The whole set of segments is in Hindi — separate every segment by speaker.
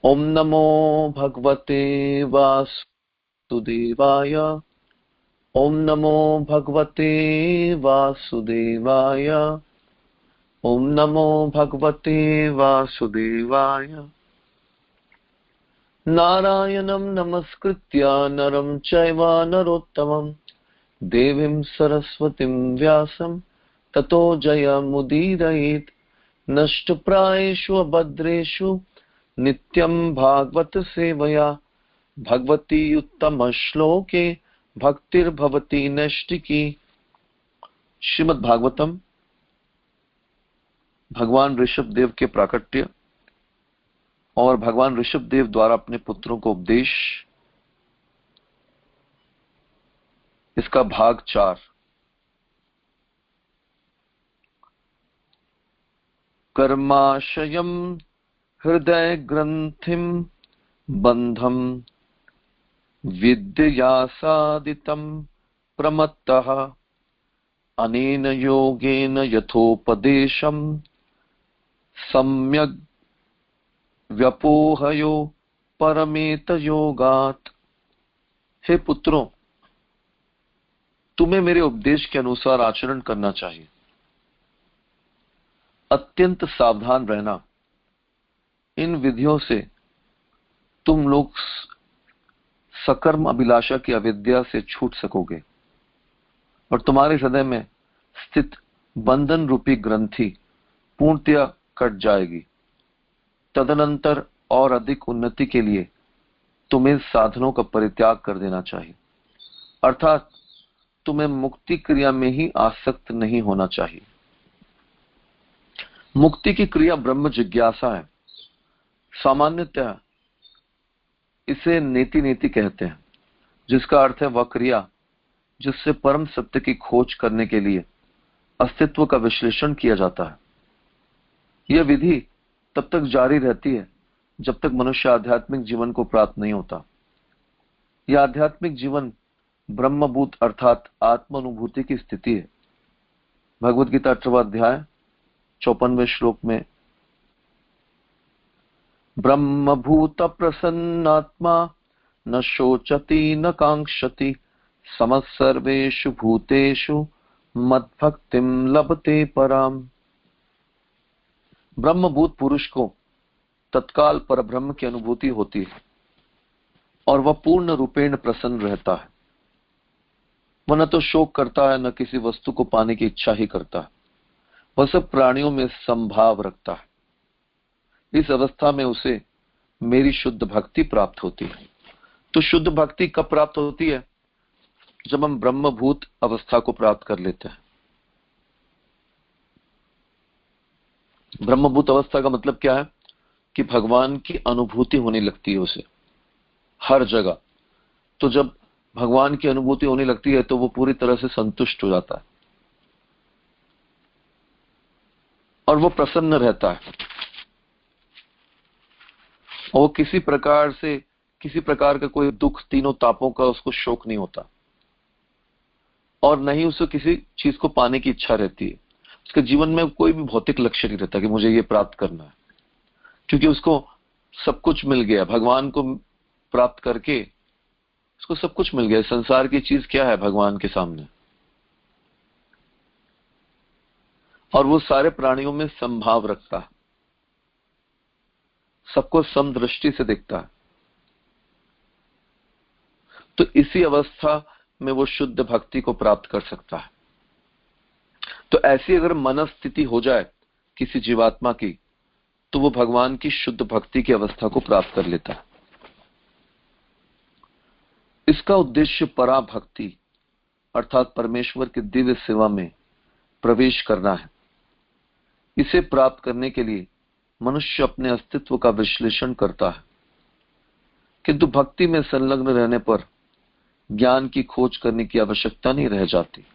Speaker 1: ओम नमो भगवते वासुदेवाय। ओम नमो भगवते वासुदेवाय। ओम नमो भगवते वासुदेवाय। नारायणं नमस्कृत्य नरं चैव नरोत्तमं देवीं सरस्वतीं व्यासं ततो जयमुदीरयेत्। नष्टप्रायेषु अभद्रेषु नित्यं भागवत सेवया भगवती उत्तम श्लोके भक्तिर्भवती नैष्टिकी। श्रीमद् भागवतम भगवान ऋषभ देव के प्राकट्य और भगवान ऋषभ देव द्वारा अपने पुत्रों को उपदेश, इसका भाग 4। कर्माशयम हृदय ग्रंथिम बंधम विद्या साधितं प्रमत्तः अनेन योगेन यथोपदेशं सम्यग् व्यपोहयो परमेत योगात्। हे पुत्रों, तुम्हें मेरे उपदेश के अनुसार आचरण करना चाहिए। अत्यंत सावधान रहना। इन विधियों से तुम लोग सकर्म अभिलाषा की अविद्या से छूट सकोगे और तुम्हारे हृदय में स्थित बंधन रूपी ग्रंथि पूर्णतया कट जाएगी। तदनंतर और अधिक उन्नति के लिए तुम्हें साधनों का परित्याग कर देना चाहिए, अर्थात तुम्हें मुक्ति क्रिया में ही आसक्त नहीं होना चाहिए। मुक्ति की क्रिया ब्रह्म जिज्ञासा है। सामान्यतः इसे नेति नेति कहते हैं, जिसका अर्थ है वह क्रिया जिससे परम सत्य की खोज करने के लिए अस्तित्व का विश्लेषण किया जाता है। यह विधि तब तक जारी रहती है जब तक मनुष्य आध्यात्मिक जीवन को प्राप्त नहीं होता। यह आध्यात्मिक जीवन ब्रह्मभूत अर्थात आत्म अनुभूति की स्थिति है। भगवद गीता 8वां अध्याय 54वें श्लोक में ब्रह्मभूत प्रसन्नात्मा न शोचति न कांक्षति समः सर्वेषु भूतेषु मद्भक्तिं लभते पराम। ब्रह्मभूत पुरुष को तत्काल परब्रह्म की अनुभूति होती है और वह पूर्ण रूपेण प्रसन्न रहता है। वह न तो शोक करता है, न किसी वस्तु को पाने की इच्छा ही करता है। वह सब प्राणियों में संभाव रखता है। इस अवस्था में उसे मेरी शुद्ध भक्ति प्राप्त होती है। तो शुद्ध भक्ति कब प्राप्त होती है? जब हम ब्रह्मभूत अवस्था को प्राप्त कर लेते हैं। ब्रह्मभूत अवस्था का मतलब क्या है? कि भगवान की अनुभूति होने लगती है उसे हर जगह। तो जब भगवान की अनुभूति होने लगती है तो वो पूरी तरह से संतुष्ट हो जाता है और वो प्रसन्न रहता है और वो किसी प्रकार का कोई दुख, तीनों तापों का उसको शोक नहीं होता और न ही उसे किसी चीज को पाने की इच्छा रहती है। उसके जीवन में कोई भी भौतिक लक्ष्य नहीं रहता कि मुझे ये प्राप्त करना है, क्योंकि उसको सब कुछ मिल गया। भगवान को प्राप्त करके उसको सब कुछ मिल गया। संसार की चीज क्या है भगवान के सामने? और वो सारे प्राणियों में संभाव रखता है, सबको समदृष्टि से देखता है। तो इसी अवस्था में वो शुद्ध भक्ति को प्राप्त कर सकता है। तो ऐसी अगर मनस्थिति हो जाए किसी जीवात्मा की, तो वो भगवान की शुद्ध भक्ति की अवस्था को प्राप्त कर लेता है। इसका उद्देश्य पराभक्ति अर्थात परमेश्वर की दिव्य सेवा में प्रवेश करना है। इसे प्राप्त करने के लिए मनुष्य अपने अस्तित्व का विश्लेषण करता है, किंतु भक्ति में संलग्न रहने पर ज्ञान की खोज करने की आवश्यकता नहीं रह जाती,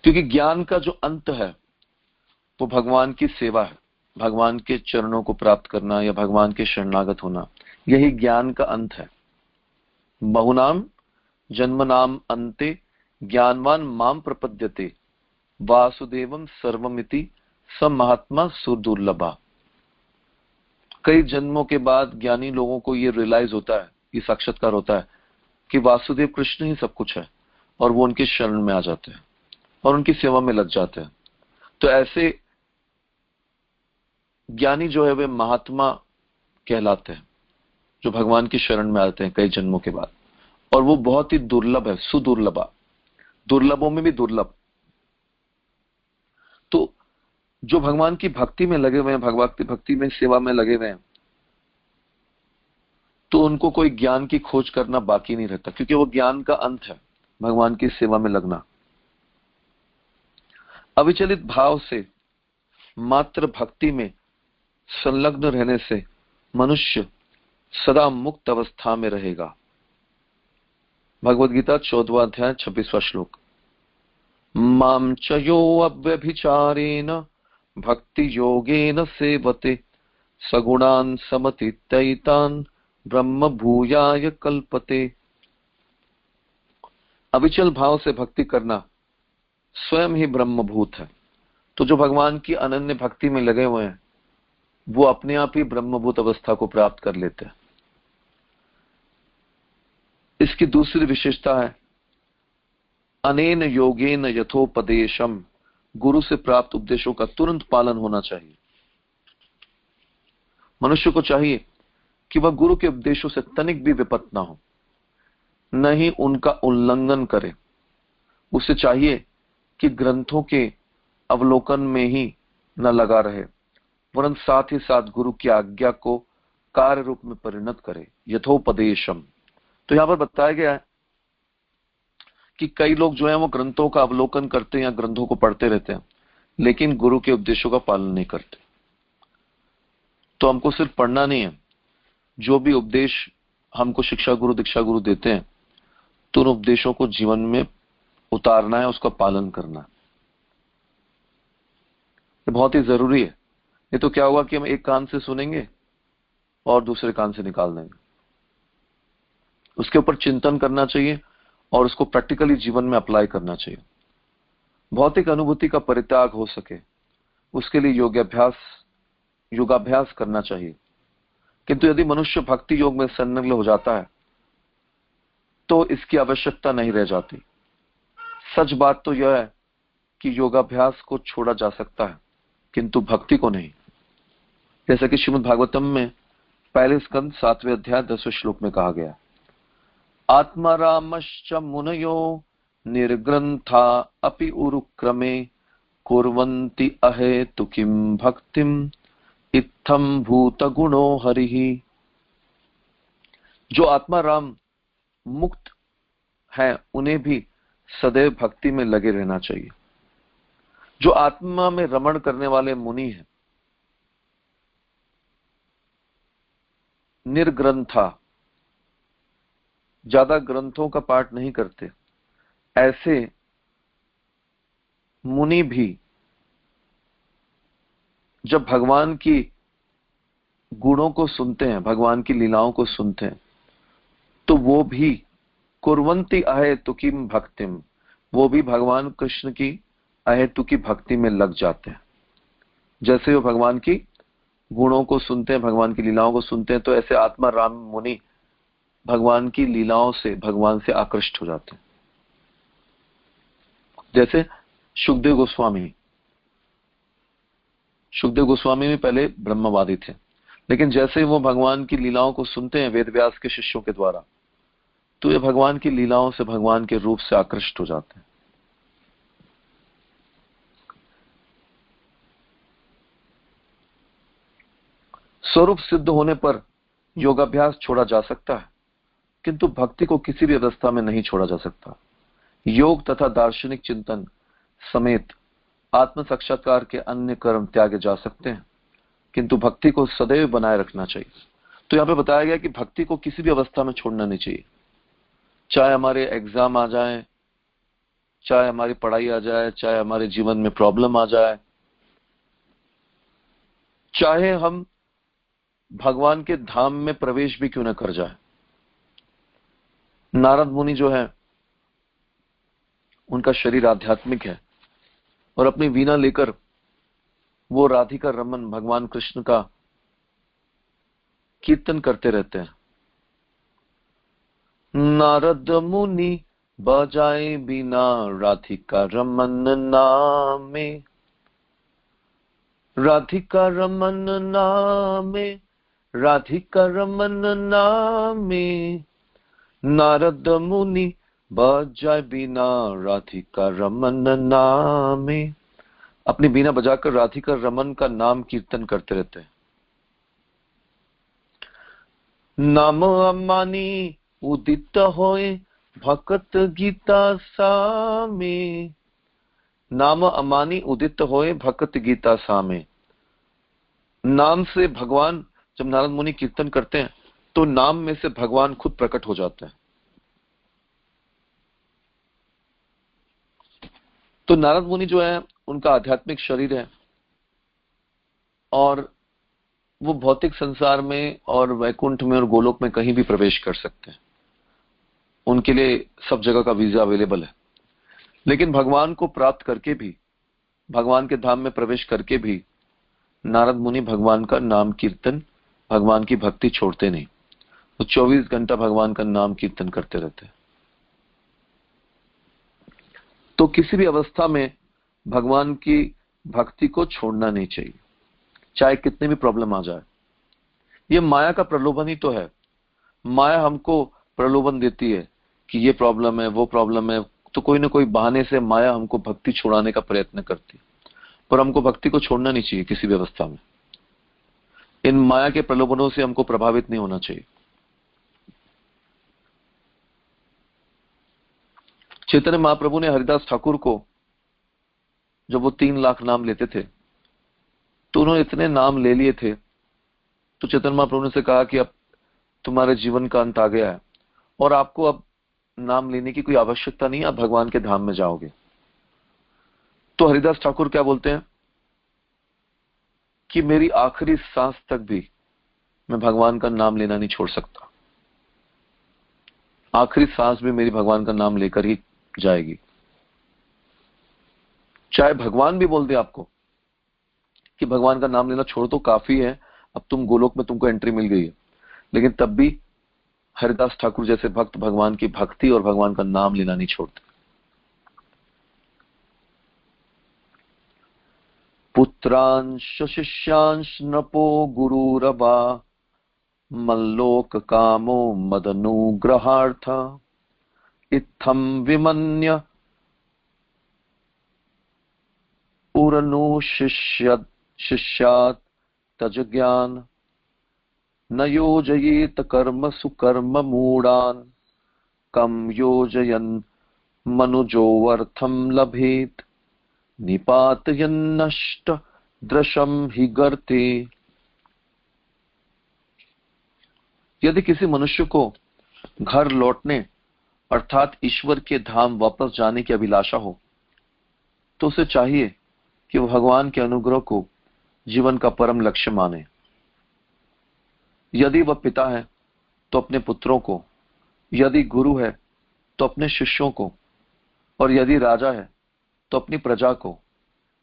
Speaker 1: क्योंकि ज्ञान का जो अंत है वो भगवान की सेवा है। भगवान के चरणों को प्राप्त करना या भगवान के शरणागत होना, यही ज्ञान का अंत है। बहुनाम जन्मनाम अन्ते ज्ञानवान माम प्रपद्यते वासुदेवम सर्वमिति स महात्मा सुदुर्लभा। कई जन्मों के बाद ज्ञानी लोगों को ये रियलाइज होता है, ये साक्षात्कार होता है कि वासुदेव कृष्ण ही सब कुछ है, और वो उनके शरण में आ जाते हैं और उनकी सेवा में लग जाते हैं। तो ऐसे ज्ञानी जो है वे महात्मा कहलाते हैं, जो भगवान की शरण में आते हैं कई जन्मों के बाद, और वो बहुत ही दुर्लभ है, सुदुर्लभा, दुर्लभों में भी दुर्लभ। तो जो भगवान की भक्ति में लगे हुए हैं, भक्ति में सेवा में लगे हुए हैं, तो उनको कोई ज्ञान की खोज करना बाकी नहीं रहता, क्योंकि वो ज्ञान का अंत है, भगवान की सेवा में लगना। अविचलित भाव से मात्र भक्ति में संलग्न रहने से मनुष्य सदा मुक्त अवस्था में रहेगा। भगवद गीता 14वां अध्याय 26वां श्लोक। माम चयो अव्यभिचारेण भक्ति योगेन सेवते सगुणान समतीतैतान ब्रह्म भूयाय कल्पते। अविचल भाव से भक्ति करना स्वयं ही ब्रह्मभूत है। तो जो भगवान की अनन्य भक्ति में लगे हुए हैं वो अपने आप ही ब्रह्मभूत अवस्था को प्राप्त कर लेते हैं। इसकी दूसरी विशेषता है अनेन योगेन यथोपदेशम, गुरु से प्राप्त उपदेशों का तुरंत पालन होना चाहिए। मनुष्य को चाहिए कि वह गुरु के उपदेशों से तनिक भी विपत्त ना हो, न ही उनका उल्लंघन करे। उसे चाहिए कि ग्रंथों के अवलोकन में ही न लगा रहे, वरन साथ ही साथ गुरु की आज्ञा को कार्य रूप में परिणत करे। यथोपदेशम, तो यहां पर बताया गया है कि कई लोग जो है वो ग्रंथों का अवलोकन करते हैं या ग्रंथों को पढ़ते रहते हैं, लेकिन गुरु के उपदेशों का पालन नहीं करते। तो हमको सिर्फ पढ़ना नहीं है, जो भी उपदेश हमको शिक्षा गुरु दीक्षा गुरु देते हैं तो उन उपदेशों को जीवन में उतारना है, उसका पालन करना है। ये बहुत ही जरूरी है। ये तो क्या होगा कि हम एक कान से सुनेंगे और दूसरे कान से निकाल देंगे। उसके ऊपर चिंतन करना चाहिए और उसको प्रैक्टिकली जीवन में अप्लाई करना चाहिए। भौतिक अनुभूति का परित्याग हो सके उसके लिए योगाभ्यास करना चाहिए। किंतु यदि मनुष्य भक्ति योग में संलग्न हो जाता है तो इसकी आवश्यकता नहीं रह जाती। सच बात तो यह है कि योगाभ्यास को छोड़ा जा सकता है किंतु भक्ति को नहीं। जैसा कि श्रीमद् भागवतम में पहले स्कंद 7वें अध्याय 10वें श्लोक में कहा गया, आत्मारामश्च मुनयो निर्ग्रंथा अपि उरुक्रमे कुर्वन्ति अहेतुकीं भक्तिम इत्थम भूत गुणो हरिहि। जो आत्माराम मुक्त है उन्हें भी सदैव भक्ति में लगे रहना चाहिए। जो आत्मा में रमण करने वाले मुनि हैं, निर्ग्रंथा, ज्यादा ग्रंथों का पाठ नहीं करते, ऐसे मुनि भी जब भगवान की गुणों को सुनते हैं, भगवान की लीलाओं को सुनते हैं, तो वो भी कुर्वन्ति अहेतुकीं भक्तिम, वो भी भगवान कृष्ण की अहेतुकी भक्ति में लग जाते हैं। जैसे वो भगवान की गुणों को सुनते हैं, भगवान की लीलाओं को सुनते हैं, तो ऐसे आत्मा राम मुनि भगवान की लीलाओं से भगवान से आकृष्ट हो जाते हैं। जैसे सुखदेव गोस्वामी भी पहले ब्रह्मवादी थे, लेकिन जैसे वो भगवान की लीलाओं को सुनते हैं वेद व्यास के शिष्यों के द्वारा, तो ये भगवान की लीलाओं से, भगवान के रूप से आकृष्ट हो जाते हैं। स्वरूप सिद्ध होने पर योगाभ्यास छोड़ा जा सकता है, किंतु भक्ति को किसी भी अवस्था में नहीं छोड़ा जा सकता। योग तथा दार्शनिक चिंतन समेत आत्म साक्षात्कार के अन्य कर्म त्यागे जा सकते हैं, किंतु भक्ति को सदैव बनाए रखना चाहिए। तो यहाँ पे बताया गया कि भक्ति को किसी भी अवस्था में छोड़ना नहीं चाहिए। चाहे हमारे एग्जाम आ जाए, चाहे हमारी पढ़ाई आ जाए, चाहे हमारे जीवन में प्रॉब्लम आ जाए, चाहे हम भगवान के धाम में प्रवेश भी क्यों न कर जाए। नारद मुनि जो है उनका शरीर आध्यात्मिक है और अपनी वीणा लेकर वो राधिका रमन भगवान कृष्ण का कीर्तन करते रहते हैं। नारद मुनि बजाए बिना राधिका रमन नामे, राधिका रमन नामे, राधिका रमन नामे, नारद मुनि बजाए बिना राधिका रमन नामे। अपनी बीना बजाकर राधिका रमन का नाम कीर्तन करते रहते हैं। नाम अमानी उदित होए भगत गीता सामे, नाम अमानी उदित होए भगत गीता सामे। नाम से भगवान, जब नारद मुनि कीर्तन करते हैं तो नाम में से भगवान खुद प्रकट हो जाते हैं। तो नारद मुनि जो है उनका आध्यात्मिक शरीर है और वो भौतिक संसार में और वैकुंठ में और गोलोक में कहीं भी प्रवेश कर सकते हैं। उनके लिए सब जगह का वीजा अवेलेबल है। लेकिन भगवान को प्राप्त करके भी, भगवान के धाम में प्रवेश करके भी नारद मुनि भगवान का नाम कीर्तन, भगवान की भक्ति छोड़ते नहीं। तो 24 घंटा भगवान का नाम कीर्तन करते रहते हैं। तो किसी भी अवस्था में भगवान की भक्ति को छोड़ना नहीं चाहिए, चाहे कितने भी प्रॉब्लम आ जाए। ये माया का प्रलोभन ही तो है। माया हमको प्रलोभन देती है कि ये प्रॉब्लम है, वो प्रॉब्लम है, तो कोई ना कोई बहाने से माया हमको भक्ति छुड़ाने का प्रयत्न करती है। पर हमको भक्ति को छोड़ना नहीं चाहिए किसी भी अवस्था में। इन माया के प्रलोभनों से हमको प्रभावित नहीं होना चाहिए। चैतन्य महाप्रभु ने हरिदास ठाकुर को, जब वो 3 लाख नाम लेते थे, तो उन्होंने इतने नाम ले लिए थे, तो चैतन्य महाप्रभु ने से कहा कि अब तुम्हारे जीवन का अंत आ गया है और आपको अब नाम लेने की कोई आवश्यकता नहीं है, आप भगवान के धाम में जाओगे। तो हरिदास ठाकुर क्या बोलते हैं कि मेरी आखिरी सांस तक भी मैं भगवान का नाम लेना नहीं छोड़ सकता। आखिरी सांस भी मेरी भगवान का नाम लेकर ही जाएगी। चाहे भगवान भी बोल दे आपको कि भगवान का नाम लेना छोड़ दो, काफी है, अब तुम गोलोक में तुमको एंट्री मिल गई है, लेकिन तब भी हरिदास ठाकुर जैसे भक्त भगवान की भक्ति और भगवान का नाम लेना नहीं छोड़ते। पुत्रांश शिष्यांश नपो गुरुरवा, मल्लोक कामो मदनुग्रहार्थ, इत्थम विमन्य उरनु शिष्यात् तज ज्ञान, न योजयेत कर्म सुकर्म मूढ़ान, कम योजयन् मनुजोऽर्थं लभेत, निपातयन्नष्ट दृशम हि गर्ते। यदि किसी मनुष्य को घर लौटने अर्थात ईश्वर के धाम वापस जाने की अभिलाषा हो, तो उसे चाहिए कि वह भगवान के अनुग्रह को जीवन का परम लक्ष्य माने। यदि वह पिता है तो अपने पुत्रों को, यदि गुरु है तो अपने शिष्यों को, और यदि राजा है तो अपनी प्रजा को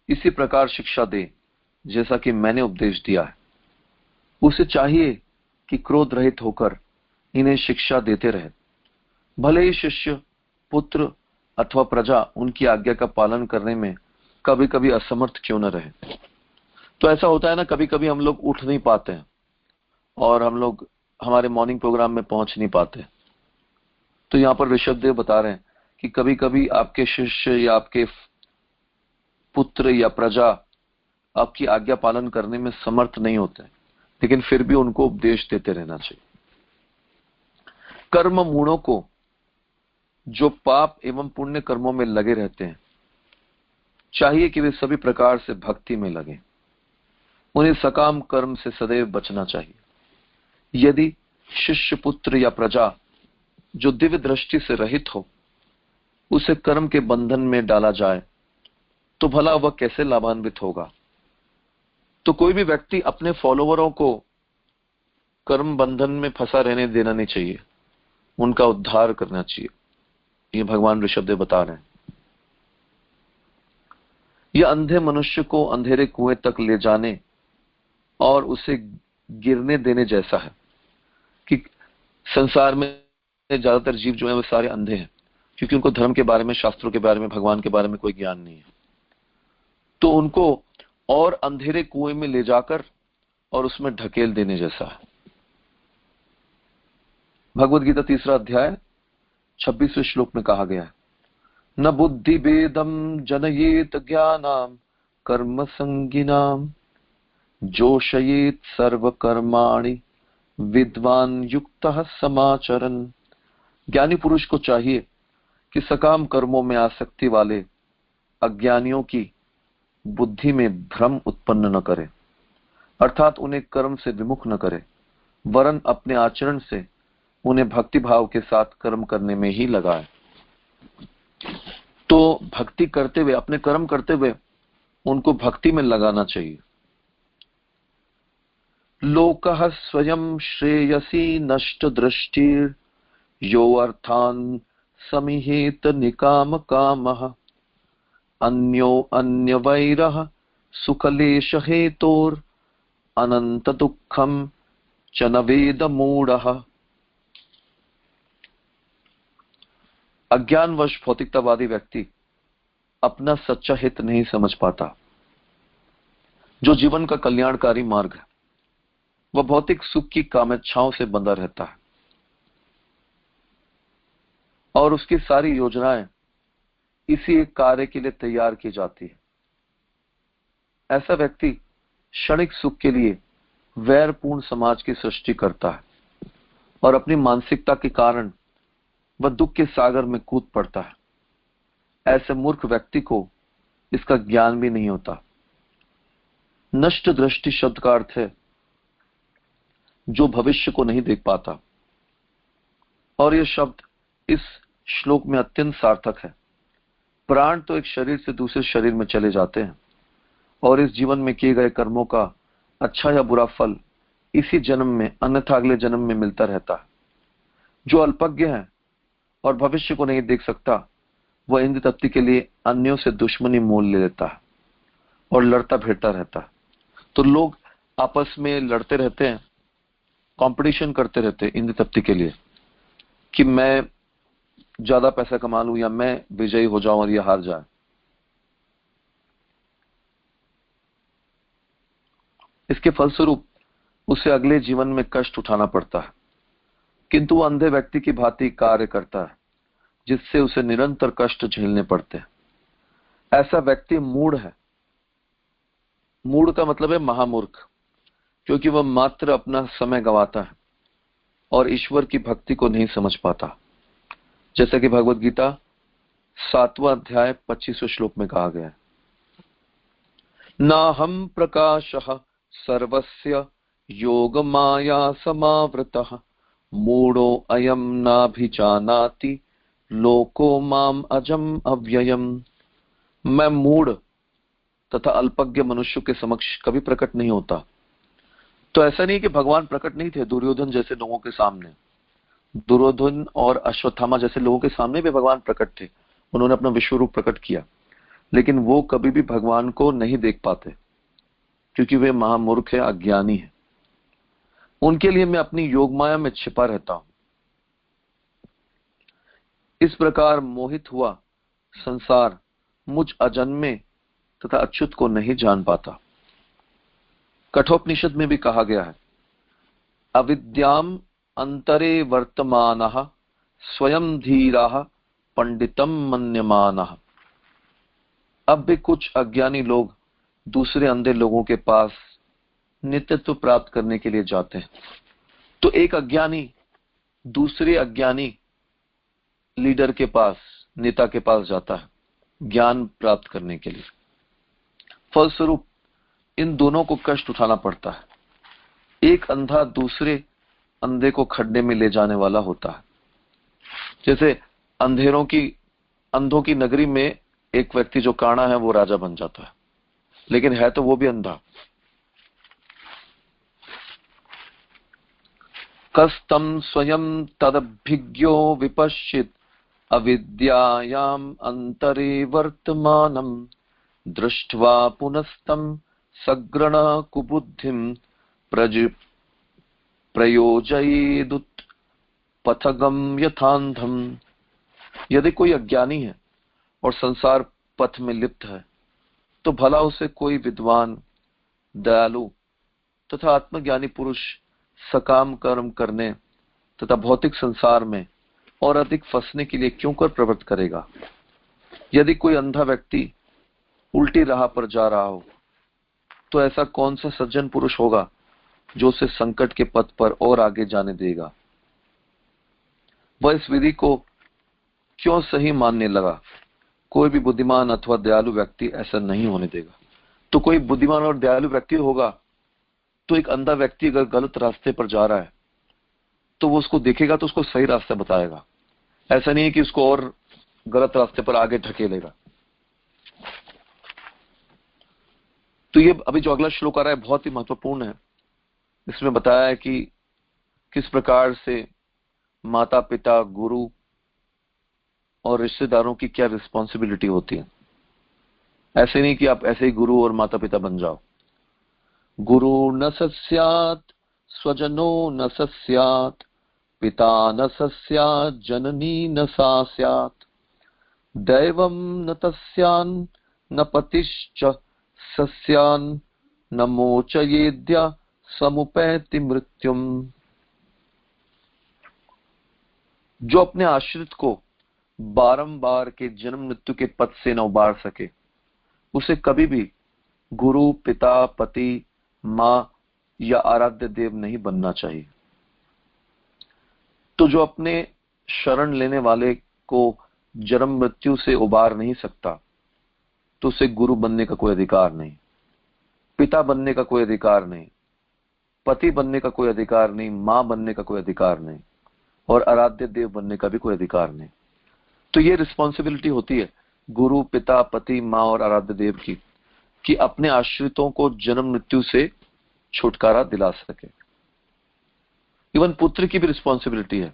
Speaker 1: इसी प्रकार शिक्षा दे जैसा कि मैंने उपदेश दिया है। उसे चाहिए कि क्रोध रहित होकर इन्हें शिक्षा देते रहे, भले ही शिष्य, पुत्र अथवा प्रजा उनकी आज्ञा का पालन करने में कभी कभी असमर्थ क्यों न रहे। तो ऐसा होता है ना, कभी कभी हम लोग उठ नहीं पाते हैं और हम लोग हमारे मॉर्निंग प्रोग्राम में पहुंच नहीं पाते। तो यहाँ पर ऋषभ देव बता रहे हैं कि कभी कभी आपके शिष्य या आपके पुत्र या प्रजा आपकी आज्ञा पालन करने में समर्थ नहीं होते, लेकिन फिर भी उनको उपदेश देते रहना चाहिए। कर्म मूढ़ों को, जो पाप एवं पुण्य कर्मों में लगे रहते हैं, चाहिए कि वे सभी प्रकार से भक्ति में लगे। उन्हें सकाम कर्म से सदैव बचना चाहिए। यदि शिष्य, पुत्र या प्रजा जो दिव्य दृष्टि से रहित हो, उसे कर्म के बंधन में डाला जाए तो भला वह कैसे लाभान्वित होगा। तो कोई भी व्यक्ति अपने फॉलोवरों को कर्म बंधन में फंसा रहने देना नहीं चाहिए, उनका उद्धार करना चाहिए। ये भगवान ऋषभदेव बता रहे हैं। यह अंधे मनुष्य को अंधेरे कुएं तक ले जाने और उसे गिरने देने जैसा है। कि संसार में ज्यादातर जीव जो है वो सारे अंधे हैं, क्योंकि उनको धर्म के बारे में, शास्त्रों के बारे में, भगवान के बारे में कोई ज्ञान नहीं है। तो उनको और अंधेरे कुएं में ले जाकर और उसमें ढकेल देने जैसा है। भगवद गीता 3 अध्याय 26वें श्लोक में कहा गया है, न बुद्धि भेदम जनयेत ज्ञानाम कर्म संगिनाम जोशयेत सर्व कर्माणि विद्वान युक्तः समाचरन्। ज्ञानी पुरुष को चाहिए कि सकाम कर्मों में आसक्ति वाले अज्ञानियों की बुद्धि में भ्रम उत्पन्न न करे, अर्थात उन्हें कर्म से विमुख न करे, वरन अपने आचरण से उन्हें भक्ति भाव के साथ कर्म करने में ही लगाए। तो भक्ति करते हुए, अपने कर्म करते हुए उनको भक्ति में लगाना चाहिए। लोकः स्वयं श्रेयसी नष्ट दृष्टिर यो अर्थान समिहेत निकाम कामः अन्यो अन्य वैरः सुखलेश हेतोर अनंत दुखम च न वेद मूढ़ः। अज्ञानवश भौतिकतावादी व्यक्ति अपना सच्चा हित नहीं समझ पाता। जो जीवन का कल्याणकारी मार्ग है वह भौतिक सुख की कामेच्छाओं से बंधा रहता है और उसकी सारी योजनाएं इसी एक कार्य के लिए तैयार की जाती है। ऐसा व्यक्ति क्षणिक सुख के लिए वैरपूर्ण समाज की सृष्टि करता है और अपनी मानसिकता के कारण वह दुख के सागर में कूद पड़ता है। ऐसे मूर्ख व्यक्ति को इसका ज्ञान भी नहीं होता। नष्ट दृष्टि शब्द का अर्थ है जो भविष्य को नहीं देख पाता, और यह शब्द इस श्लोक में अत्यंत सार्थक है। प्राण तो एक शरीर से दूसरे शरीर में चले जाते हैं और इस जीवन में किए गए कर्मों का अच्छा या बुरा फल इसी जन्म में, अन्यथा अगले जन्म में मिलता रहता है। जो अल्पज्ञ है और भविष्य को नहीं देख सकता, वह इंद्र तप्ति के लिए अन्यों से दुश्मनी मोल ले लेता है और लड़ता भिड़ता रहता है। तो लोग आपस में लड़ते रहते हैं, कंपटीशन करते रहते हैं इंद्र तप्ति के लिए कि मैं ज्यादा पैसा कमा लूं या मैं विजयी हो जाऊं और ये हार जाए। इसके फलस्वरूप उसे अगले जीवन में कष्ट उठाना पड़ता है, किंतु वह अंधे व्यक्ति की भांति कार्य करता है जिससे उसे निरंतर कष्ट झेलने पड़ते हैं। ऐसा व्यक्ति मूढ़ है। मूढ़ का मतलब है महामूर्ख, क्योंकि वह मात्र अपना समय गंवाता है और ईश्वर की भक्ति को नहीं समझ पाता। जैसा कि भगवद गीता 7वां अध्याय 25वें श्लोक में कहा गया है, नाहं प्रकाशः सर्वस्य योग माया समावृतः मूढ़ो अयम नाभिजानाति लोको माम अजम अव्ययम। मैं मूढ़ तथा अल्पज्ञ मनुष्य के समक्ष कभी प्रकट नहीं होता। तो ऐसा नहीं कि भगवान प्रकट नहीं थे दुर्योधन जैसे लोगों के सामने। दुर्योधन और अश्वत्थामा जैसे लोगों के सामने भी भगवान प्रकट थे, उन्होंने अपना विश्व रूप प्रकट किया, लेकिन वो कभी भी भगवान को नहीं देख पाते क्योंकि वे महामूर्ख है, अज्ञानी है। उनके लिए मैं अपनी योगमाया में छिपा रहता हूं। इस प्रकार मोहित हुआ संसार मुझ अजन्मे तथा अच्युत को नहीं जान पाता। कठोपनिषद में भी कहा गया है, अविद्याम अंतरे वर्तमानः स्वयं धीराः पंडितम मन्यमानः। अब भी कुछ अज्ञानी लोग दूसरे अंधे लोगों के पास नित्यत्व प्राप्त करने के लिए जाते हैं। तो एक अज्ञानी दूसरे अज्ञानी लीडर के पास, नेता के पास जाता है ज्ञान प्राप्त करने के लिए। फलस्वरूप इन दोनों को कष्ट उठाना पड़ता है। एक अंधा दूसरे अंधे को खड्डे में ले जाने वाला होता है। जैसे अंधों की नगरी में एक व्यक्ति जो काना है वो राजा बन जाता है, लेकिन है तो वो भी अंधा। कस्तम स्वयं तदभिज्ञो विपश्चित अविद्यायाम अंतरे वर्तमानम दृष्ट्वा पुनस्तम सग्रण कुबुद्धिम प्रयोजयेदुत पथगम यथांधम। यदि कोई अज्ञानी है और संसार पथ में लिप्त है तो भला उसे कोई विद्वान, दयालु तथा आत्मज्ञानी पुरुष सकाम कर्म करने तथा भौतिक संसार में और अधिक फंसने के लिए क्यों कर प्रवृत्त करेगा। यदि कोई अंधा व्यक्ति उल्टी राह पर जा रहा हो तो ऐसा कौन सा सज्जन पुरुष होगा जो उसे संकट के पथ पर और आगे जाने देगा। वह इस विधि को क्यों सही मानने लगा। कोई भी बुद्धिमान अथवा दयालु व्यक्ति ऐसा नहीं होने देगा। तो कोई बुद्धिमान और दयालु व्यक्ति होगा तो एक अंधा व्यक्ति अगर गलत रास्ते पर जा रहा है तो वो उसको देखेगा तो उसको सही रास्ता बताएगा। ऐसा नहीं है कि उसको और गलत रास्ते पर आगे ढकेलेगा। तो ये अभी जो अगला श्लोक आ रहा है बहुत ही महत्वपूर्ण है। इसमें बताया है कि किस प्रकार से माता पिता, गुरु और रिश्तेदारों की क्या रिस्पॉन्सिबिलिटी होती है। ऐसे नहीं कि आप ऐसे ही गुरु और माता पिता बन जाओ। गुरु न सस्यात् स्वजनो न सस्यात् पिता न सस्यात् जननी न सा स्यात् दैवं न तस्यान् न पतिश्च सस्यान् न मोचयेद्य समुपैति मृत्युम। जो अपने आश्रित को बारंबार के जन्म मृत्यु के पथ से न उबार सके उसे कभी भी गुरु, पिता, पति, माँ या आराध्य देव नहीं बनना चाहिए। तो जो अपने शरण लेने वाले को जन्म मृत्यु से उबार नहीं सकता तो उसे गुरु बनने का कोई अधिकार नहीं, पिता बनने का कोई अधिकार नहीं, पति बनने का कोई अधिकार नहीं, माँ बनने का कोई अधिकार नहीं और आराध्य देव बनने का भी कोई अधिकार नहीं। तो ये रिस्पॉन्सिबिलिटी होती है गुरु, पिता, पति, माँ और आराध्य देव की कि अपने आश्रितों को जन्म मृत्यु से छुटकारा दिला सके। इवन पुत्र की भी रिस्पॉन्सिबिलिटी है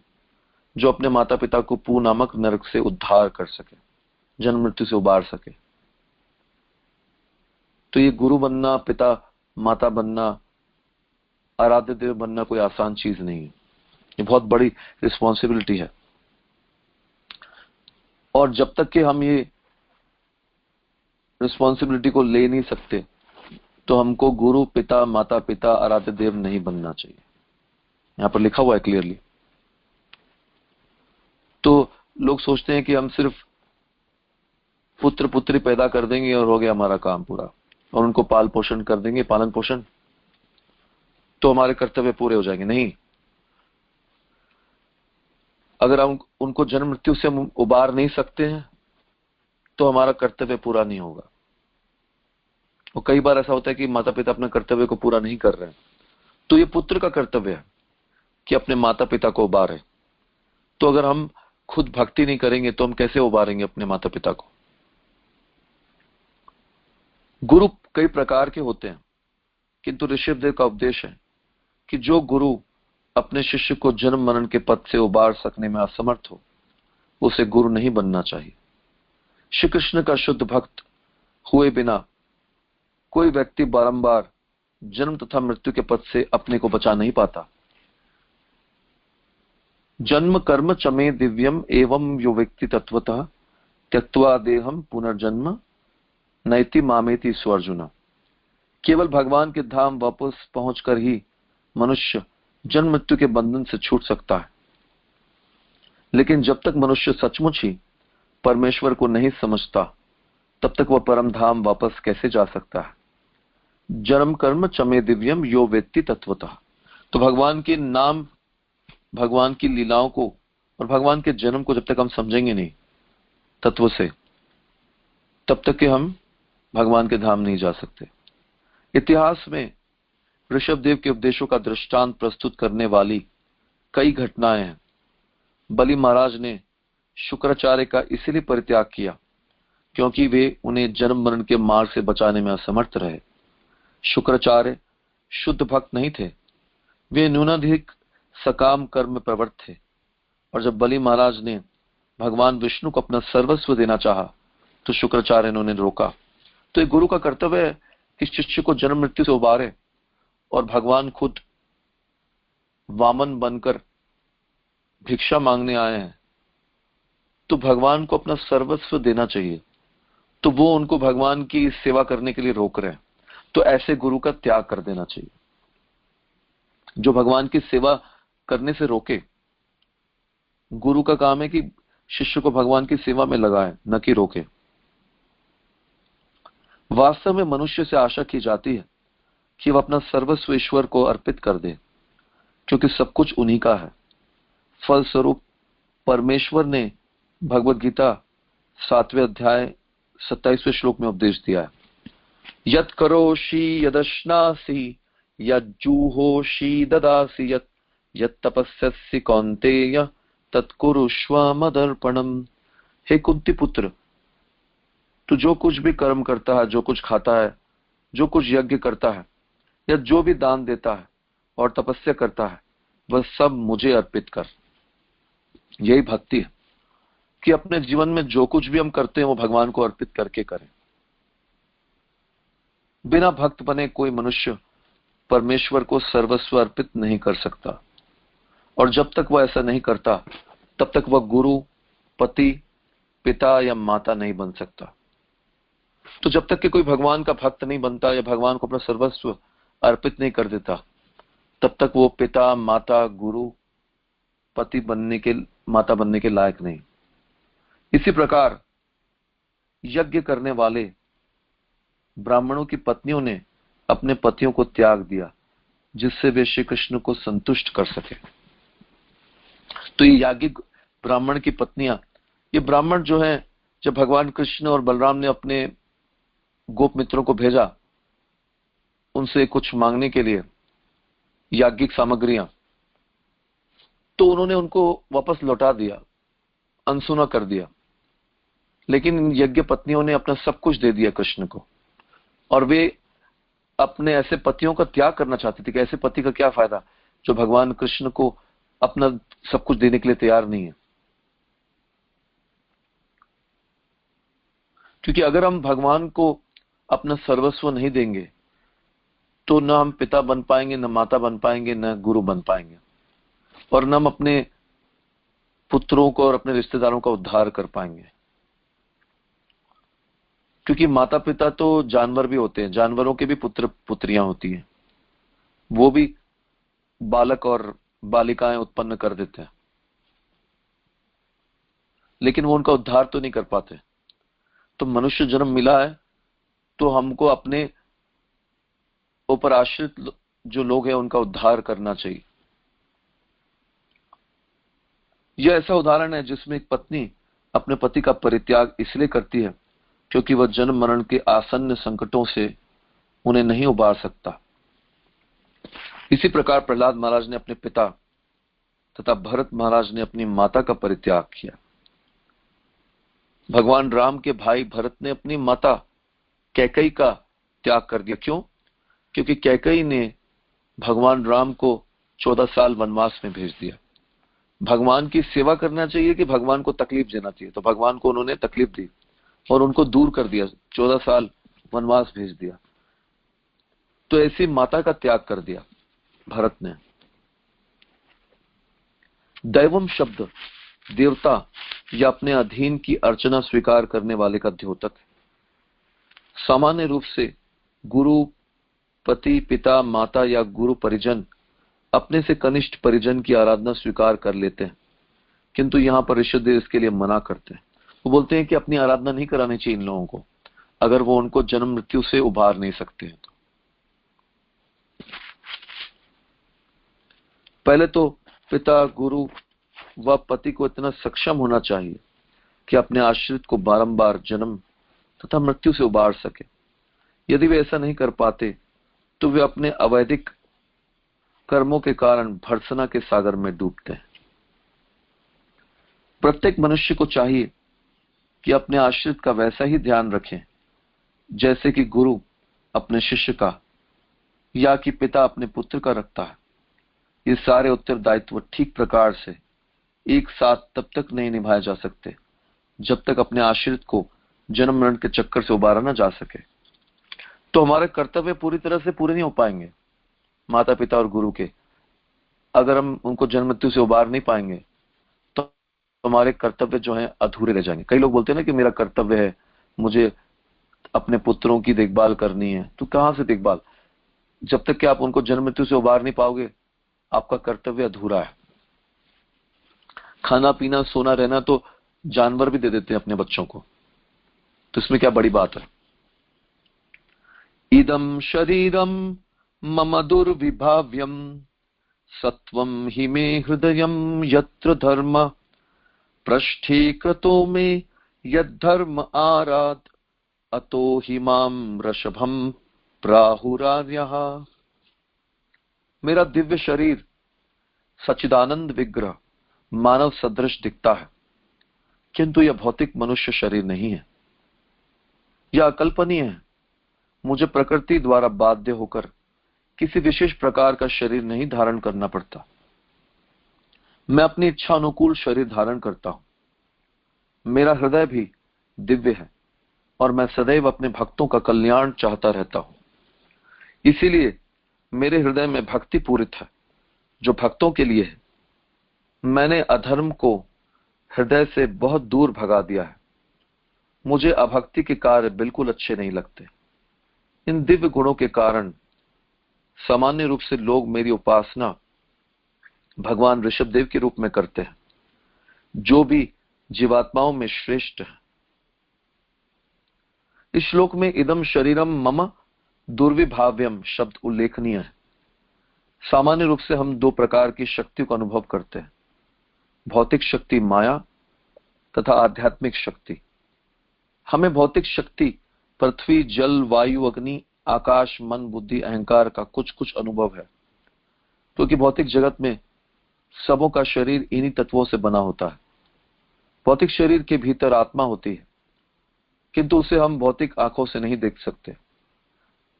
Speaker 1: जो अपने माता पिता को पू नामक नरक से उद्धार कर सके, जन्म मृत्यु से उबार सके। तो ये गुरु बनना, पिता माता बनना, आराध्य देव बनना कोई आसान चीज नहीं है। ये बहुत बड़ी रिस्पॉन्सिबिलिटी है। और जब तक कि हम ये रिस्पॉन्सिबिलिटी को ले नहीं सकते तो हमको गुरु, पिता, माता पिता, आराध्य देव नहीं बनना चाहिए। यहां पर लिखा हुआ है क्लियरली। तो लोग सोचते हैं कि हम सिर्फ पुत्र पुत्री पैदा कर देंगे और हो गया हमारा काम पूरा, और उनको पाल पोषण कर देंगे, पालन पोषण, तो हमारे कर्तव्य पूरे हो जाएंगे। नहीं, अगर हम उनको जन्म मृत्यु से हम उबार नहीं सकते हैं तो हमारा कर्तव्य पूरा नहीं होगा। और कई बार ऐसा होता है कि माता पिता अपने कर्तव्य को पूरा नहीं कर रहे हैं, तो ये पुत्र का कर्तव्य है कि अपने माता पिता को उबारे। तो अगर हम खुद भक्ति नहीं करेंगे तो हम कैसे उबारेंगे अपने माता पिता को। गुरु कई प्रकार के होते हैं, किंतु ऋषभदेव का उपदेश है कि जो गुरु अपने शिष्य को जन्म मरण के पथ से उबार सकने में असमर्थ हो उसे गुरु नहीं बनना चाहिए। श्री कृष्ण का शुद्ध भक्त हुए बिना कोई व्यक्ति बारंबार जन्म तथा मृत्यु के पथ से अपने को बचा नहीं पाता। जन्म कर्म चमे दिव्यम एवं यो व्यक्ति तत्वतः त्यक्त्वा देहम पुनर्जन्म नैति मामेति स्वर्जुना। केवल भगवान के धाम वापस पहुंचकर ही मनुष्य जन्म मृत्यु के बंधन से छूट सकता है। लेकिन जब तक मनुष्य सचमुच ही परमेश्वर को नहीं समझता तब तक वह परम धाम वापस कैसे जा सकता है। जन्म कर्म चमे दिव्यम यो वेत्ति तत्वतः। तो भगवान के नाम, भगवान की लीलाओं को और भगवान के जन्म को जब तक हम समझेंगे नहीं तत्व से, तब तक कि हम भगवान के धाम नहीं जा सकते। इतिहास में ऋषभदेव के उपदेशों का दृष्टांत प्रस्तुत करने वाली कई घटनाएं हैं। बलि महाराज ने शुक्राचार्य का इसीलिए परित्याग किया क्योंकि वे उन्हें जन्म मरण के मार से बचाने में असमर्थ रहे। शुक्राचार्य शुद्ध भक्त नहीं थे, वे न्यूनाधिक सकाम कर्म में प्रवृत्त थे। और जब बलि महाराज ने भगवान विष्णु को अपना सर्वस्व देना चाहा तो शुक्राचार्य ने उन्हें रोका। तो एक गुरु का कर्तव्य है कि शिष्य को जन्म मृत्यु से उबारे और भगवान खुद वामन बनकर भिक्षा मांगने आए हैं, तो भगवान को अपना सर्वस्व देना चाहिए, तो वो उनको भगवान की सेवा करने के लिए रोक रहे हैं, तो ऐसे गुरु का त्याग कर देना चाहिए जो भगवान की सेवा करने से रोके। गुरु का काम है कि शिष्य को भगवान की सेवा में लगाए, न कि रोके। वास्तव में मनुष्य से आशा की जाती है कि वह अपना सर्वस्व ईश्वर को अर्पित कर दे, क्योंकि सब कुछ उन्हीं का है। फलस्वरूप परमेश्वर ने भगवत गीता 7वें अध्याय 27वें श्लोक में उपदेश दिया है, यत् करोषि यदश्नासि यज्जुहोषि ददासि यत् तपस्यसि कौन्तेय तत्कुरुष्व मदर्पणम। हे कुंती पुत्र, तू जो कुछ भी कर्म करता है, जो कुछ खाता है, जो कुछ यज्ञ करता है, या जो भी दान देता है और तपस्या करता है, वह सब मुझे अर्पित कर। यही भक्ति है कि अपने जीवन में जो कुछ भी हम करते हैं वो भगवान को अर्पित करके करें। बिना भक्त बने कोई मनुष्य परमेश्वर को सर्वस्व अर्पित नहीं कर सकता, और जब तक वह ऐसा नहीं करता तब तक वह गुरु, पति, पिता या माता नहीं बन सकता। तो जब तक कि कोई भगवान का भक्त नहीं बनता या भगवान को अपना सर्वस्व अर्पित नहीं कर देता, तब तक वो पिता, माता, गुरु, पति बनने के, माता बनने के लायक नहीं। इसी प्रकार यज्ञ करने वाले ब्राह्मणों की पत्नियों ने अपने पतियों को त्याग दिया, जिससे वे श्री कृष्ण को संतुष्ट कर सके। तो ये याज्ञिक ब्राह्मण की पत्नियां, ये ब्राह्मण जो है, जब भगवान कृष्ण और बलराम ने अपने गोप मित्रों को भेजा उनसे कुछ मांगने के लिए याज्ञिक सामग्रियां, तो उन्होंने उनको वापस लौटा दिया, अनसुना कर दिया। लेकिन यज्ञ पत्नियों ने अपना सब कुछ दे दिया कृष्ण को, और वे अपने ऐसे पतियों का त्याग करना चाहती थी कि ऐसे पति का क्या फायदा जो भगवान कृष्ण को अपना सब कुछ देने के लिए तैयार नहीं है। क्योंकि अगर हम भगवान को अपना सर्वस्व नहीं देंगे तो न हम पिता बन पाएंगे, न माता बन पाएंगे, न गुरु बन पाएंगे, और न हम अपने पुत्रों को और अपने रिश्तेदारों का उद्धार कर पाएंगे। क्योंकि माता पिता तो जानवर भी होते हैं, जानवरों के भी पुत्र पुत्रियां होती हैं, वो भी बालक और बालिकाएं उत्पन्न कर देते हैं, लेकिन वो उनका उद्धार तो नहीं कर पाते। तो मनुष्य जन्म मिला है तो हमको अपने ऊपर आश्रित जो लोग हैं उनका उद्धार करना चाहिए। यह ऐसा उदाहरण है जिसमें एक पत्नी अपने पति का परित्याग इसलिए करती है क्योंकि वह जन्म मरण के आसन्न संकटों से उन्हें नहीं उबार सकता। इसी प्रकार प्रहलाद महाराज ने अपने पिता तथा भरत महाराज ने अपनी माता का परित्याग किया। भगवान राम के भाई भरत ने अपनी माता कैकेयी का त्याग कर दिया। क्यों? क्योंकि कैकेयी ने भगवान राम को 14 साल वनवास में भेज दिया। भगवान की सेवा करना चाहिए कि भगवान को तकलीफ देना चाहिए, तो भगवान को उन्होंने तकलीफ दी और उनको दूर कर दिया, 14 साल वनवास भेज दिया। तो ऐसी माता का त्याग कर दिया भरत ने। दैवम शब्द देवता या अपने अधीन की अर्चना स्वीकार करने वाले का द्योतक है। सामान्य रूप से गुरु, पति, पिता, माता या गुरु परिजन अपने से कनिष्ठ परिजन की आराधना स्वीकार कर लेते हैं, किंतु यहाँ पर ऋषिदेव इसके लिए मना करते हैं। वो बोलते हैं कि अपनी आराधना नहीं करानी चाहिए इन लोगों को, अगर वो उनको जन्म मृत्यु से उबार नहीं सकते हैं। तो पहले तो पिता, गुरु व पति को इतना सक्षम होना चाहिए कि अपने आश्रित को बारंबार जन्म तथा मृत्यु से उबार सके। यदि वे ऐसा नहीं कर पाते तो वे अपने अवैधिक कर्मों के कारण भर्त्सना के सागर में डूबते हैं। प्रत्येक मनुष्य को चाहिए कि अपने आश्रित का वैसा ही ध्यान रखें जैसे कि गुरु अपने शिष्य का या कि पिता अपने पुत्र का रखता है। ये सारे उत्तरदायित्व ठीक प्रकार से एक साथ तब तक नहीं निभाए जा सकते जब तक अपने आश्रित को जन्म मरण के चक्कर से उबारा ना जा सके। तो हमारे कर्तव्य पूरी तरह से पूरे नहीं हो पाएंगे माता पिता और गुरु के, अगर हम उनको जन्म मृत्यु से उबार नहीं पाएंगे तो हमारे कर्तव्य जो हैं अधूरे रह जाएंगे। कई लोग बोलते हैं ना कि मेरा कर्तव्य है, मुझे अपने पुत्रों की देखभाल करनी है। तो कहां से देखभाल? जब तक कि आप उनको जन्म मृत्यु से उबार नहीं पाओगे, आपका कर्तव्य अधूरा है। खाना पीना सोना रहना तो जानवर भी दे देते हैं अपने बच्चों को, तो इसमें क्या बड़ी बात है? इदम शरीरम मम दुर्विभाव्यम सत्वं हि मे हृदयं यत्र धर्म पृष्ठीकृतो मे यद्धर्म आराध अतो हि मां वृषभं प्राहुरार्यः। मेरा दिव्य शरीर सच्चिदानंद विग्रह मानव सदृश दिखता है, किंतु यह भौतिक मनुष्य शरीर नहीं है, यह अकल्पनीय है। मुझे प्रकृति द्वारा बाध्य होकर किसी विशेष प्रकार का शरीर नहीं धारण करना पड़ता। मैं अपनी इच्छा अनुकूल शरीर धारण करता हूं। मेरा हृदय भी दिव्य है और मैं सदैव अपने भक्तों का कल्याण चाहता रहता हूं। इसीलिए मेरे हृदय में भक्ति पूरित है जो भक्तों के लिए है। मैंने अधर्म को हृदय से बहुत दूर भगा दिया है। मुझे अभक्ति के कार्य बिल्कुल अच्छे नहीं लगते। इन दिव्य गुणों के कारण सामान्य रूप से लोग मेरी उपासना भगवान ऋषभदेव के रूप में करते हैं, जो भी जीवात्माओं में श्रेष्ठ है। इस श्लोक में इदम शरीरम मम दुर्विभाव्यम शब्द उल्लेखनीय है। सामान्य रूप से हम दो प्रकार की शक्ति को अनुभव करते हैं, भौतिक शक्ति माया तथा आध्यात्मिक शक्ति। हमें भौतिक शक्ति पृथ्वी जल वायु अग्नि आकाश मन बुद्धि अहंकार का कुछ कुछ अनुभव है, क्योंकि भौतिक जगत में सबों का शरीर इन्हीं तत्वों से बना होता है। भौतिक शरीर के भीतर आत्मा होती है, किंतु उसे हम भौतिक आंखों से नहीं देख सकते।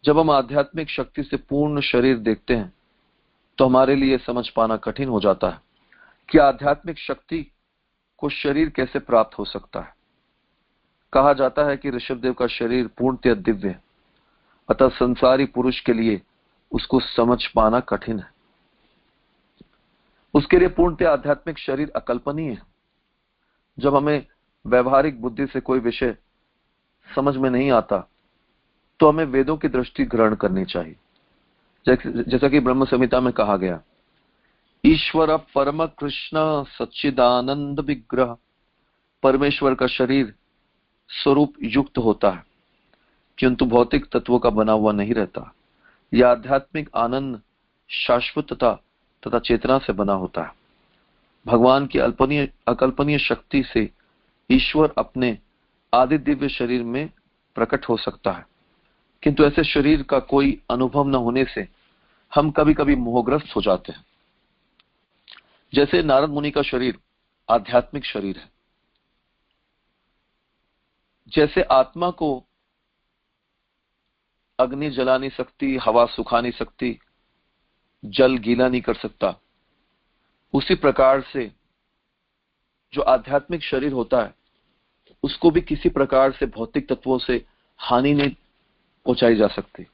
Speaker 1: जब हम आध्यात्मिक शक्ति से पूर्ण शरीर देखते हैं तो हमारे लिए समझ पाना कठिन हो जाता है कि आध्यात्मिक शक्ति को शरीर कैसे प्राप्त हो सकता है। कहा जाता है कि ऋषभदेव का शरीर पूर्णतः दिव्य है, अतः संसारी पुरुष के लिए उसको समझ पाना कठिन है। उसके लिए पूर्णतः आध्यात्मिक शरीर अकल्पनीय है। जब हमें व्यवहारिक बुद्धि से कोई विषय समझ में नहीं आता तो हमें वेदों की दृष्टि ग्रहण करनी चाहिए। जैसा कि ब्रह्म संहिता में कहा गया, ईश्वर परम कृष्ण सच्चिदानंद विग्रह। परमेश्वर का शरीर स्वरूप युक्त होता है, किंतु भौतिक तत्वों का बना हुआ नहीं रहता। यह आध्यात्मिक आनंद शाश्वतता तथा चेतना से बना होता है। भगवान की अकल्पनीय शक्ति से ईश्वर अपने आदि दिव्य शरीर में प्रकट हो सकता है, किंतु ऐसे शरीर का कोई अनुभव न होने से हम कभी कभी मोहग्रस्त हो जाते हैं। जैसे नारद मुनि का शरीर आध्यात्मिक शरीर है। जैसे आत्मा को अग्नि जला नहीं सकती, हवा सुखा नहीं सकती, जल गीला नहीं कर सकता, उसी प्रकार से जो आध्यात्मिक शरीर होता है उसको भी किसी प्रकार से भौतिक तत्वों से हानि नहीं पहुंचाई जा सकती।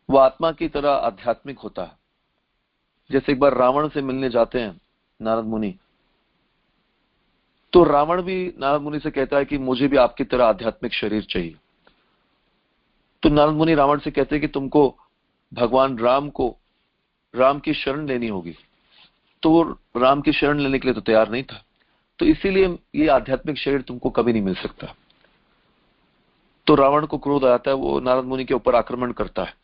Speaker 1: वह आत्मा की तरह आध्यात्मिक होता है। जैसे एक बार रावण से मिलने जाते हैं नारद मुनि, तो रावण भी नारद मुनि से कहता है कि मुझे भी आपकी तरह आध्यात्मिक शरीर चाहिए। तो नारद मुनि रावण से कहते हैं कि तुमको भगवान राम की शरण लेनी होगी। तो वो राम की शरण लेने के लिए तो तैयार नहीं था, तो इसीलिए ये आध्यात्मिक शरीर तुमको कभी नहीं मिल सकता। तो रावण को क्रोध आता है, वो नारद मुनि के ऊपर आक्रमण करता है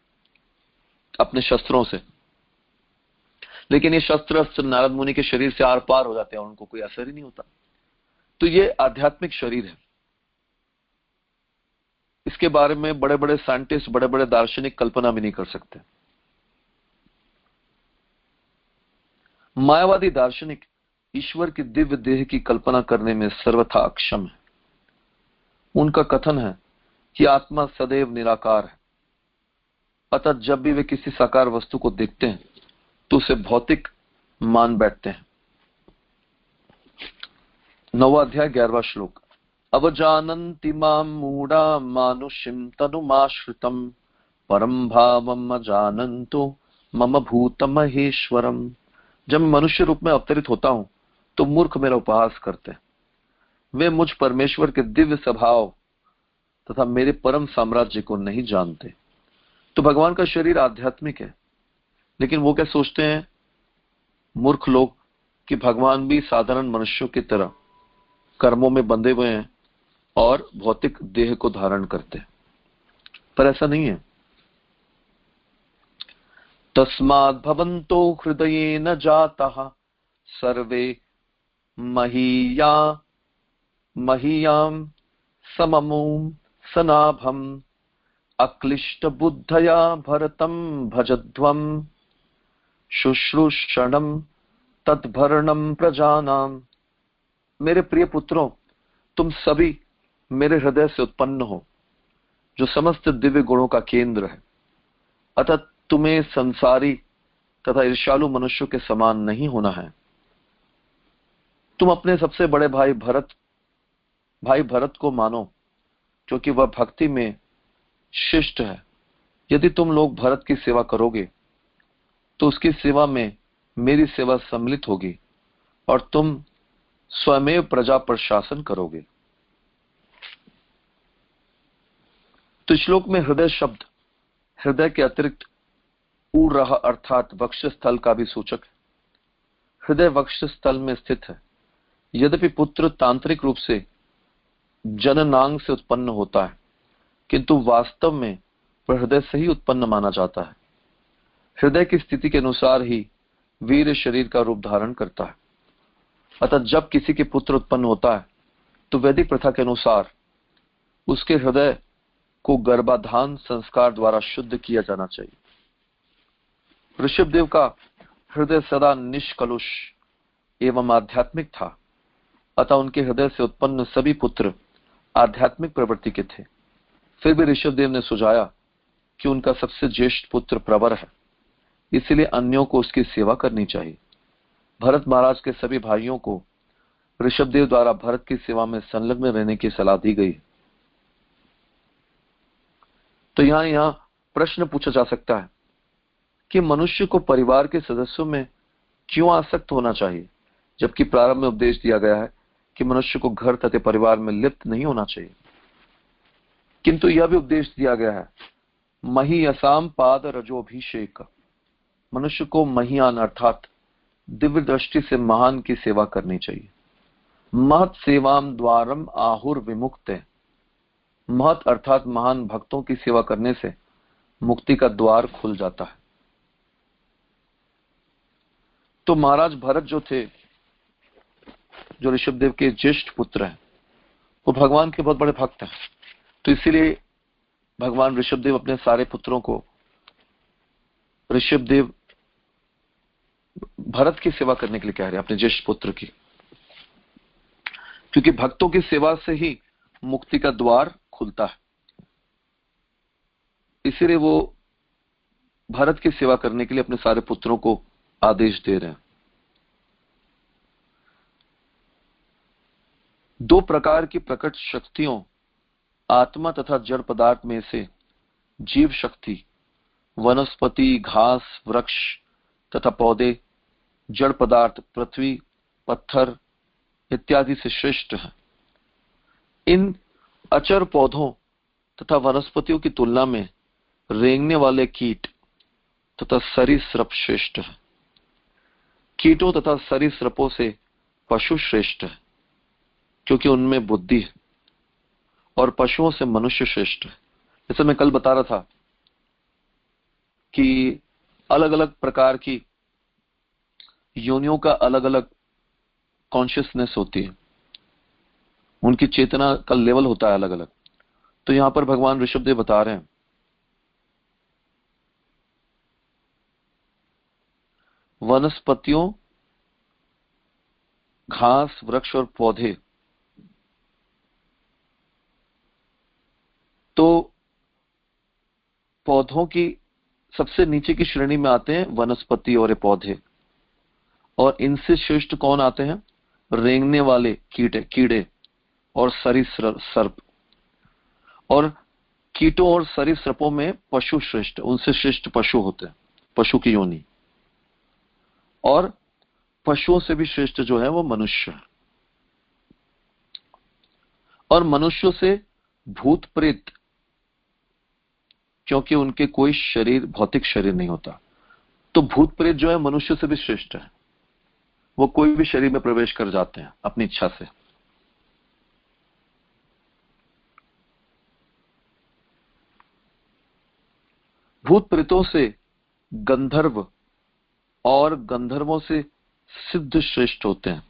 Speaker 1: अपने शस्त्रों से, लेकिन ये शस्त्र नारद मुनि के शरीर से आर पार हो जाते हैं, उनको कोई असर ही नहीं होता। तो ये आध्यात्मिक शरीर है। इसके बारे में बड़े बड़े साइंटिस्ट, बड़े बड़े दार्शनिक कल्पना भी नहीं कर सकते। मायावादी दार्शनिक ईश्वर की दिव्य देह की कल्पना करने में सर्वथा अक्षम है। उनका कथन है कि आत्मा सदैव निराकार है, अतः जब भी वे किसी साकार वस्तु को देखते हैं तो उसे भौतिक मान बैठते हैं। 9वां अध्याय 11वां श्लोक। अवजानन्ति मां मूढ़ा मानुषिं तनुमाश्रितं परं भावम् अजानन्तो मम भूत महेश्वरम। जब मैं मनुष्य रूप में अवतरित होता हूं तो मूर्ख मेरा उपहास करते हैं। वे मुझ परमेश्वर के दिव्य स्वभाव तथा मेरे परम साम्राज्य को नहीं जानते। तो भगवान का शरीर आध्यात्मिक है, लेकिन वो क्या सोचते हैं मूर्ख लोग कि भगवान भी साधारण मनुष्यों की तरह कर्मों में बंधे हुए हैं और भौतिक देह को धारण करते हैं, पर ऐसा नहीं है। तस्माद् भवन्तो हृदयेन जाताः सर्वे महीया महीयां सममुं सनाभम् अक्लिष्ट बुद्धया भरतं भजध्वम् शुश्रूषणं तद्भरणं प्रजानाम। मेरे प्रिय पुत्रों, तुम सभी मेरे हृदय से उत्पन्न हो, जो समस्त दिव्य गुणों का केंद्र है। अतः तुम्हें संसारी तथा ईर्ष्यालु मनुष्यों के समान नहीं होना है। तुम अपने सबसे बड़े भाई भरत को मानो, क्योंकि वह भक्ति में शिष्ट है। यदि तुम लोग भरत की सेवा करोगे तो उसकी सेवा में मेरी सेवा सम्मिलित होगी और तुम स्वयं प्रजा पर शासन करोगे। तो श्लोक में हृदय शब्द हृदय के अतिरिक्त ऊर रहा अर्थात वक्षस्थल का भी सूचक है। हृदय वक्षस्थल में स्थित है। यद्यपि पुत्र तांत्रिक रूप से जननांग से उत्पन्न होता है, किंतु वास्तव में वह हृदय से ही उत्पन्न माना जाता है। हृदय की स्थिति के अनुसार ही वीर शरीर का रूप धारण करता है। अतः जब किसी के पुत्र उत्पन्न होता है तो वैदिक प्रथा के अनुसार उसके हृदय को गर्भाधान संस्कार द्वारा शुद्ध किया जाना चाहिए। ऋषभदेव का हृदय सदा निष्कलुष एवं आध्यात्मिक था, अतः उनके हृदय से उत्पन्न सभी पुत्र आध्यात्मिक प्रवृत्ति के थे। फिर भी ऋषभदेव ने सुझाया कि उनका सबसे ज्येष्ठ पुत्र प्रवर है, इसलिए अन्यों को उसकी सेवा करनी चाहिए। भरत महाराज के सभी भाइयों को ऋषभदेव द्वारा भरत की सेवा में संलग्न रहने की सलाह दी गई। तो यहाँ प्रश्न पूछा जा सकता है कि मनुष्य को परिवार के सदस्यों में क्यों आसक्त होना चाहिए, जबकि प्रारंभ में उपदेश दिया गया है कि मनुष्य को घर तथा परिवार में लिप्त नहीं होना चाहिए। किंतु यह भी उपदेश दिया गया है महीयसाम पाद रजोभिषेक। मनुष्य को महियान अर्थात दिव्य दृष्टि से महान की सेवा करनी चाहिए। महत सेवाम द्वारम आहुर विमुक्त। महत अर्थात महान भक्तों की सेवा करने से मुक्ति का द्वार खुल जाता है। तो महाराज भरत जो थे, जो ऋषभदेव के ज्येष्ठ पुत्र हैं, वो भगवान के बहुत बड़े भक्त हैं। तो इसीलिए भगवान ऋषभदेव अपने सारे पुत्रों को ऋषभदेव भरत की सेवा करने के लिए कह रहे हैं, अपने ज्येष्ठ पुत्र की, क्योंकि भक्तों की सेवा से ही मुक्ति का द्वार खुलता है। इसीलिए वो भरत की सेवा करने के लिए अपने सारे पुत्रों को आदेश दे रहे हैं। दो प्रकार की प्रकट शक्तियों आत्मा तथा जड़ पदार्थ में से जीव शक्ति वनस्पति, घास, वृक्ष तथा पौधे, जड़ पदार्थ पृथ्वी, पत्थर इत्यादि से श्रेष्ठ है। इन अचर पौधों तथा वनस्पतियों की तुलना में रेंगने वाले कीट तथा सरीसृप श्रेष्ठ है। कीटों तथा सरीसृपों से पशु श्रेष्ठ है, क्योंकि उनमें बुद्धि है, और पशुओं से मनुष्य श्रेष्ठ है। जैसे मैं कल बता रहा था कि अलग अलग प्रकार की योनियों का अलग अलग कॉन्शियसनेस होती है, उनकी चेतना का लेवल होता है अलग अलग। तो यहां पर भगवान ऋषभदेव बता रहे हैं वनस्पतियों, घास, वृक्ष और पौधे, तो पौधों की सबसे नीचे की श्रेणी में आते हैं वनस्पति और पौधे, और इनसे श्रेष्ठ कौन आते हैं? रेंगने वाले कीड़े और सरीसृप। और कीटों और सरीसृपों में पशु श्रेष्ठ, उनसे श्रेष्ठ पशु होते हैं, पशु की योनि, और पशुओं से भी श्रेष्ठ जो है वो मनुष्य है, और मनुष्यों से भूत प्रेत, क्योंकि उनके कोई शरीर, भौतिक शरीर नहीं होता। तो भूत प्रेत जो है मनुष्य से भी श्रेष्ठ है, वो कोई भी शरीर में प्रवेश कर जाते हैं अपनी इच्छा से। भूत प्रेतों से गंधर्व और गंधर्वों से सिद्ध श्रेष्ठ होते हैं।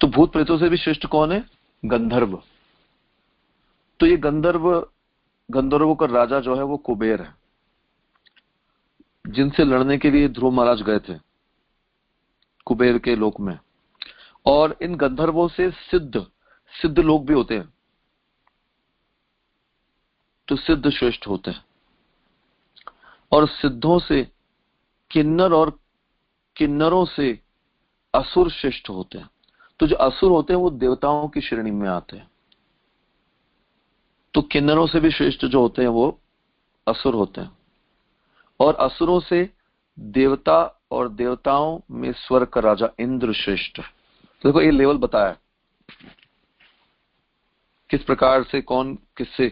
Speaker 1: तो भूत प्रेतों से भी श्रेष्ठ कौन है? गंधर्व। तो ये गंधर्वों का राजा जो है वो कुबेर है, जिनसे लड़ने के लिए ध्रुव महाराज गए थे कुबेर के लोक में। और इन गंधर्वों से सिद्ध लोग भी होते हैं, तो सिद्ध श्रेष्ठ होते हैं। और सिद्धों से किन्नर, और किन्नरों से असुर श्रेष्ठ होते हैं। तो जो असुर होते हैं वो देवताओं की श्रेणी में आते हैं। तो किन्नरों से भी श्रेष्ठ जो होते हैं वो असुर होते हैं। और असुरों से देवता, और देवताओं में स्वर्ग का राजा इंद्र श्रेष्ठ है। तो देखो ये लेवल बताया किस प्रकार से कौन किससे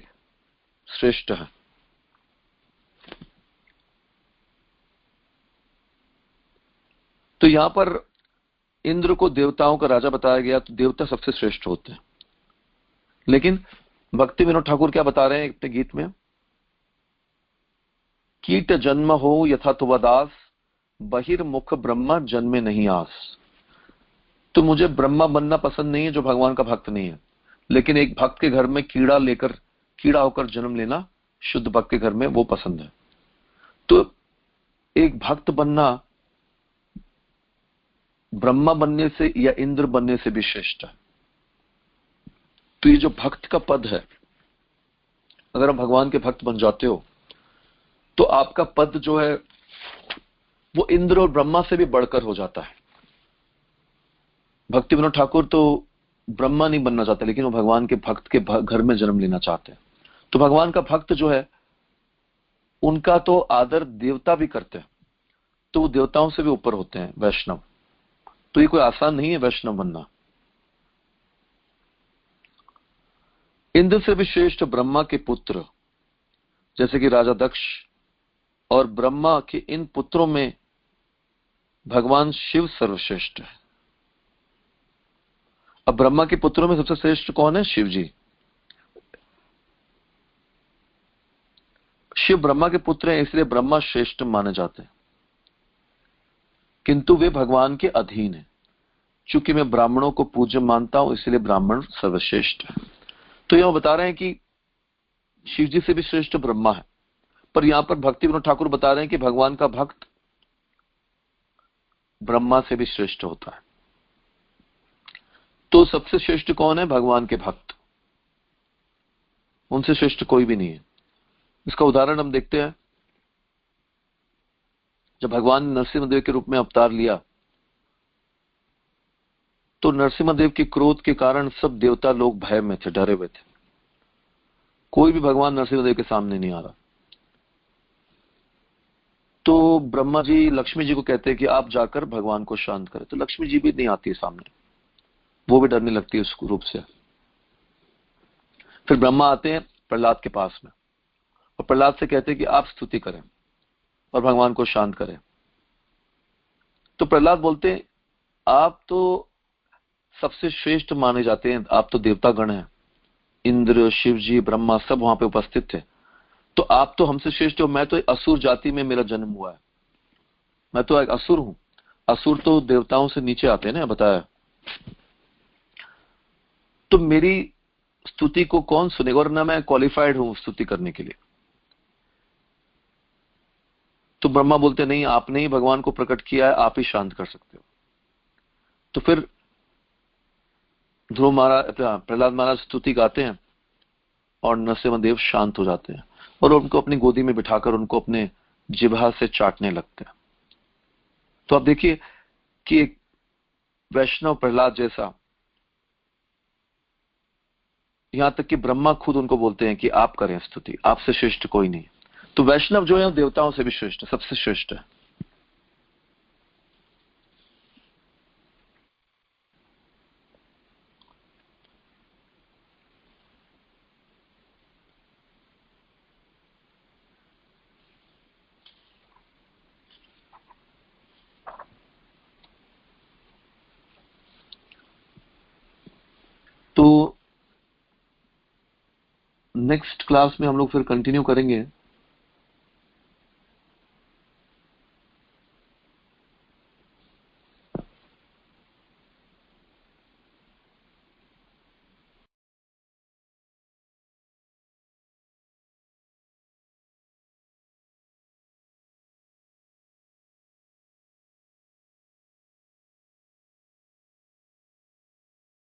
Speaker 1: श्रेष्ठ है। तो यहां पर इंद्र को देवताओं का राजा बताया गया, तो देवता सबसे श्रेष्ठ होते हैं। लेकिन भक्ति विनोद ठाकुर क्या बता रहे हैं अपने गीत में? कीट जन्म हो यथा तुवदास, बहिर्मुख ब्रह्मा जन्मे नहीं आस। तो मुझे ब्रह्मा बनना पसंद नहीं है जो भगवान का भक्त नहीं है, लेकिन एक भक्त के घर में कीड़ा होकर जन्म लेना शुद्ध भक्त के घर में वो पसंद है। तो एक भक्त बनना ब्रह्मा बनने से या इंद्र बनने से भी श्रेष्ठ है। तो ये जो भक्त का पद है, अगर आप भगवान के भक्त बन जाते हो तो आपका पद जो है वो इंद्र और ब्रह्मा से भी बढ़कर हो जाता है। भक्ति विनोद ठाकुर तो ब्रह्मा नहीं बनना चाहते, लेकिन वो भगवान के भक्त के घर में जन्म लेना चाहते हैं। तो भगवान का भक्त जो है उनका तो आदर देवता भी करते हैं, तो वो देवताओं से भी ऊपर होते हैं, वैष्णव। तो ये कोई आसान नहीं है वैष्णव बनना। इंद्र से भी श्रेष्ठ ब्रह्मा के पुत्र, जैसे कि राजा दक्ष, और ब्रह्मा के इन पुत्रों में भगवान शिव सर्वश्रेष्ठ है। अब ब्रह्मा के पुत्रों में सबसे श्रेष्ठ कौन है? शिव जी। शिव ब्रह्मा के पुत्र हैं, इसलिए ब्रह्मा श्रेष्ठ माने जाते हैं, किंतु वे भगवान के अधीन है। चूंकि मैं ब्राह्मणों को पूज्य मानता हूं, इसलिए ब्राह्मण सर्वश्रेष्ठ है। तो यहां बता रहे हैं कि शिव जी से भी श्रेष्ठ ब्रह्मा है, पर यहां पर भक्ति विनोद ठाकुर बता रहे हैं कि भगवान का भक्त ब्रह्मा से भी श्रेष्ठ होता है। तो सबसे श्रेष्ठ कौन है? भगवान के भक्त। उनसे श्रेष्ठ कोई भी नहीं है। इसका उदाहरण हम देखते हैं, जब भगवान ने नरसिंहदेव के रूप में अवतार लिया, तो नरसिंहदेव के क्रोध के कारण सब देवता लोग भय में थे, डरे हुए थे। कोई भी भगवान नरसिंहदेव के सामने नहीं आ रहा। तो ब्रह्मा जी लक्ष्मी जी को कहते हैं कि आप जाकर भगवान को शांत करें। तो लक्ष्मी जी भी नहीं आती है सामने, वो भी डरने लगती है उस रूप से। फिर ब्रह्मा आते हैं प्रहलाद के पास में, और प्रहलाद से कहते हैं कि आप स्तुति करें और भगवान को शांत करें। तो प्रहलाद बोलते हैं, आप तो सबसे श्रेष्ठ माने जाते हैं, आप तो देवता गण हैं, इंद्र, शिव जी, ब्रह्मा सब वहां पे उपस्थित थे, तो आप तो हमसे श्रेष्ठ हो। मैं तो असुर जाति में मेरा जन्म हुआ है, मैं तो एक असुर हूं। असुर तो देवताओं से नीचे आते हैं ना, बताया। तो मेरी स्तुति को कौन सुनेगा, और ना मैं क्वालिफाइड हूं स्तुति करने के लिए। तो ब्रह्मा बोलते नहीं, आपने ही भगवान को प्रकट किया है, आप ही शांत कर सकते हो। तो फिर ध्रुव महाराज, प्रहलाद महाराज स्तुति गाते हैं, और नरसिंहदेव शांत हो जाते हैं, और उनको अपनी गोदी में बिठाकर उनको अपने जिह्वा से चाटने लगते हैं। तो आप देखिए कि एक वैष्णव प्रहलाद जैसा, यहां तक कि ब्रह्मा खुद उनको बोलते हैं कि आप करें स्तुति, आपसे श्रेष्ठ कोई नहीं। तो वैष्णव जो है देवताओं से भी श्रेष्ठ है, सबसे श्रेष्ठ है। तो नेक्स्ट क्लास में हम लोग फिर कंटिन्यू करेंगे